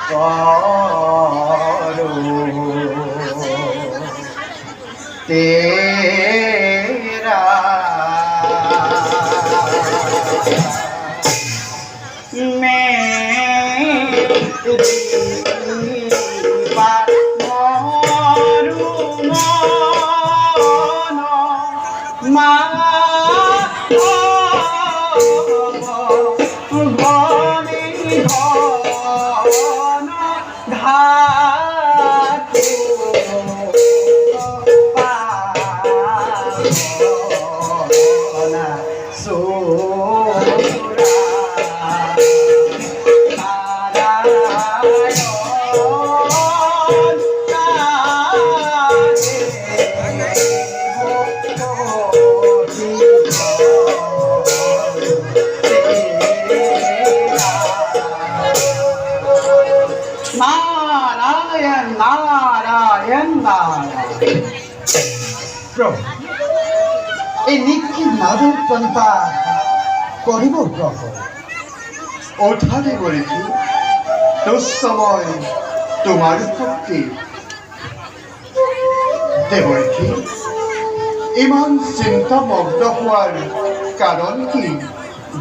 करो तेरा मैं নাদর প্রণিপা করিব প্রভু ওঠাতে বলেছি দুঃসময় তোমার ভক্তি দেবরেখি ইমান চিন্তামগ্ন হওয়ার কারণ কি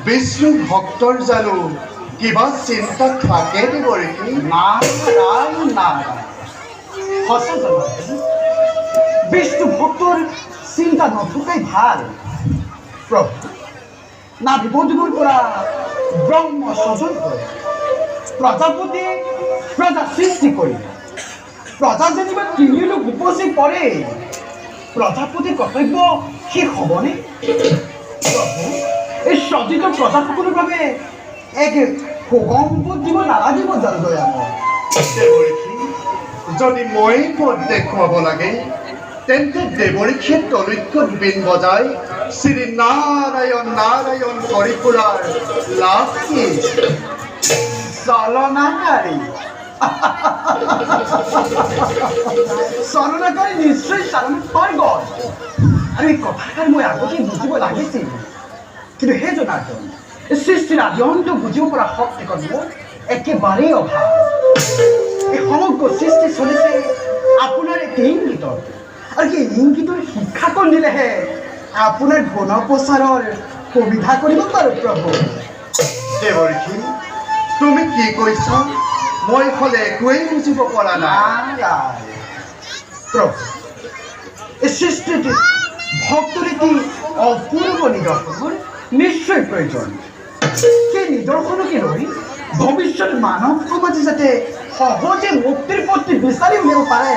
বিষ্ণু ভক্তর জানো কিবা চিন্তা থাকে দেবরেখি নারায়ণ নারায়ণ সঁচা জনাৰ্দন বিষ্ণু ভক্তৰ চিন্তা নথকাই ভাল প্ৰভু নাভিবধূৰ পৰা ব্ৰহ্ম সৃজন কৰে প্ৰজাপতি প্ৰজা সৃষ্টি কৰিলে প্ৰজা যেনিবা তিনি লোক উপচি পৰে প্ৰজাপতিৰ কৰ্তব্য শেষ হ'বনে প্ৰভু এই সজ্জিত প্ৰজাসকলৰ বাবে এক সুগম্ভত দিব নালাগিব জানো দয়াময় দেবৰেখি যদি মই পদ দেখুৱাব লাগে তেন্তে দেবৰেখিয়ে তলৈক্য বিন বজাই শ্ৰী নাৰায়ণ নাৰায়ণ কৰি ফুৰাৰ লাভ কি চলনাকাৰী চলনাকাৰী নিশ্চয় চালনা স্বৰ্গ আৰু এই কথাষাৰ মই আগতেই বুজিব লাগিছিল কিন্তু হে জনাৰ্দন সৃষ্টিৰ আদি অন্ত বুজিব পৰা শক্তিকণ মোৰ একেবাৰেই অভাৱ এই সমগ্ৰ সৃষ্টি চলিছে আপোনাৰ এক ইংগিতত আৰু সেই ইংগিতৰ শিক্ষাকণ দিলেহে আপোনাৰ গুণ প্ৰচাৰৰ সুবিধা কৰিব পাৰোঁ প্ৰভু দেবৰেখি তুমি কি কৈছা মই হলে একোৱেই বুজিব পৰা নাই প্ৰভু এই সৃষ্টিত ভক্তৰ এটি অপূৰ্ব নিদৰ্শনৰ নিশ্চয় প্ৰয়োজন সেই নিদৰ্শনকে লৈ ভৱিষ্যত মানৱ সমাজে যাতে সহজে মুক্তিৰ পথটি বিচাৰি উলিয়াব পাৰে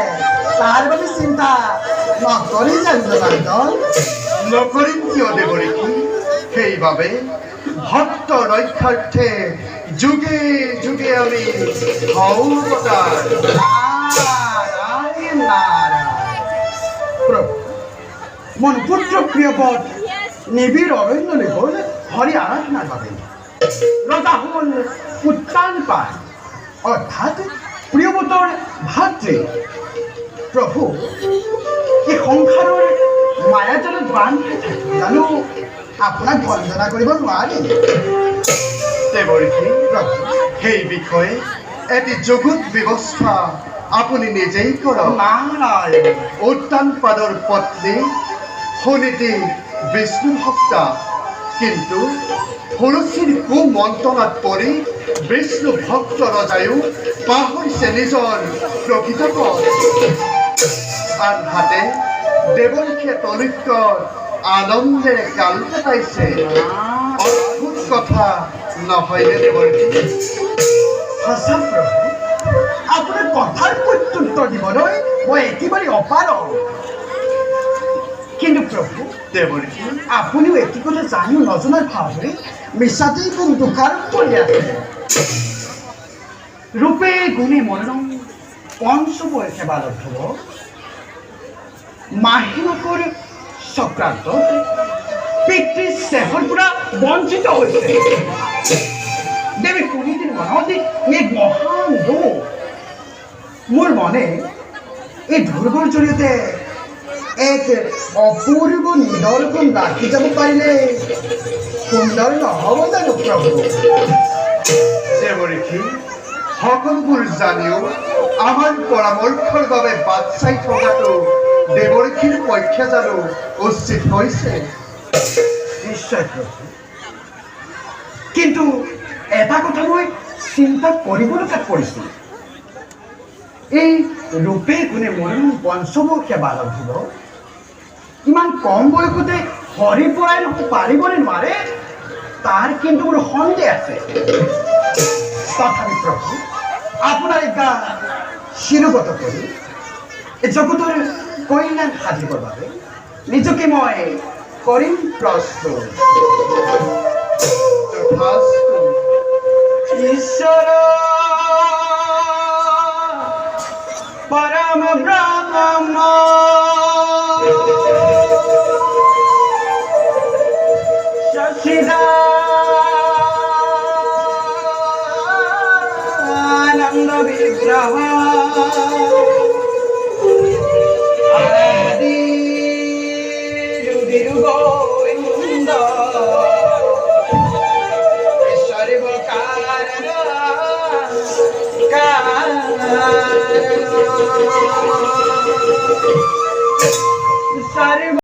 তাৰ বাবে চিন্তা নকৰি জানো জনাৰ্দন নকৰিম কিয় দেবৰেখি সেইবাবে ভক্ত ৰক্ষাৰ্থে যুগে যুগে আমি অৱতাৰ নাৰায়ণ নাৰায়ণ প্ৰভু মন পুত্ৰ প্ৰিয়পদ নিবিড় অৰণ্যলৈ গ'ল হৰি আৰাধনাৰ বাবে ৰজা হ'ল উত্তানপাদ অৰ্থাৎ প্ৰিয়ৱতৰ ভাতৃ প্ৰভু এই সংসাৰৰ মায়াজালত বান্ধি থাকি জানো আপোনাক বন্দনা কৰিব নোৱাৰি দেবৰেখি সেই বিষয়ে এটি যুগুত ব্যৱস্থা আপুনি নিজেই কৰক নাৰায়ণ উত্তানপাদৰ পত্নী সুনীতি বিষ্ণু ভক্তা কিন্তু তুলসীৰ কুমন্ত্ৰণাত পৰি বিষ্ণু ভক্ত ৰজায়ো পাহৰিছে নিজৰ প্ৰকৃত পথ আনহাতে দেবৰেখিয়ে তলৈক্যৰ আনন্দেৰে কাল কটাইছে অদ্ভুত কথা নহয়নে দেবৰেখি সঁচা প্ৰভু আপোনাৰ কথাৰ প্ৰত্যুত্তৰ দিবলৈ মই একেবাৰে অপাৰগ কিন্তু প্ৰভু দেবৰেখি আপুনিও এটি কথা জানিও নজনাৰ ভাৱে মিছাতেই মোক দোষাৰোপ কৰি আছে ৰূপে গুণে মনোৰম পঞ্চমৰ সেৱালব্ধ মাহিনকৰ চক্ৰান্ত পিতৃ স্নেহৰ পৰা বঞ্চিত হৈছে দেৱী সুনীতিৰ মনত এক মহান দুখ মোৰ মনে এই দুৰ্গৰ জৰিয়তে এক অপূৰ্ব নিদৰ্শন ৰাখি যাব পাৰিলে সুন্দৰ নহ'ব জানো প্ৰভু দেবৰেখি সকলোবোৰ জানিও আমাৰ পৰামৰ্শৰ বাবে বাট চাই থকাটো দেৱৰীক্ষীৰ পক্ষে জানো উচিত হৈছে? নিশ্চয় প্ৰভু, কিন্তু এটা কথা মই চিন্তা কৰিবলগীয়া পৰিছিল। এই ৰূপে গুণে মৰম পঞ্চমুখীয়া বালক ধ্ৰুৱ ইমান কম বয়সতে হৰি পৰাই পাৰিবনে নোৱাৰে, তাৰ কিন্তু মোৰ সন্দেহ আছে। তথাপি প্ৰভু, আপোনাৰ ইচ্ছা শিৰোগত কৰি জগতৰ কল্যাণ সাধিবৰ বাবে নিজকে মই কৰিম প্ৰস্তুত। তথাস্তু। ঈশ্বৰ পৰম ব্ৰহ্ম সচিদানন্দ বিগ্ৰহ আদি ৰুদিৰ গোবিন্দ সৰ্ব কাৰণ সৰ্ব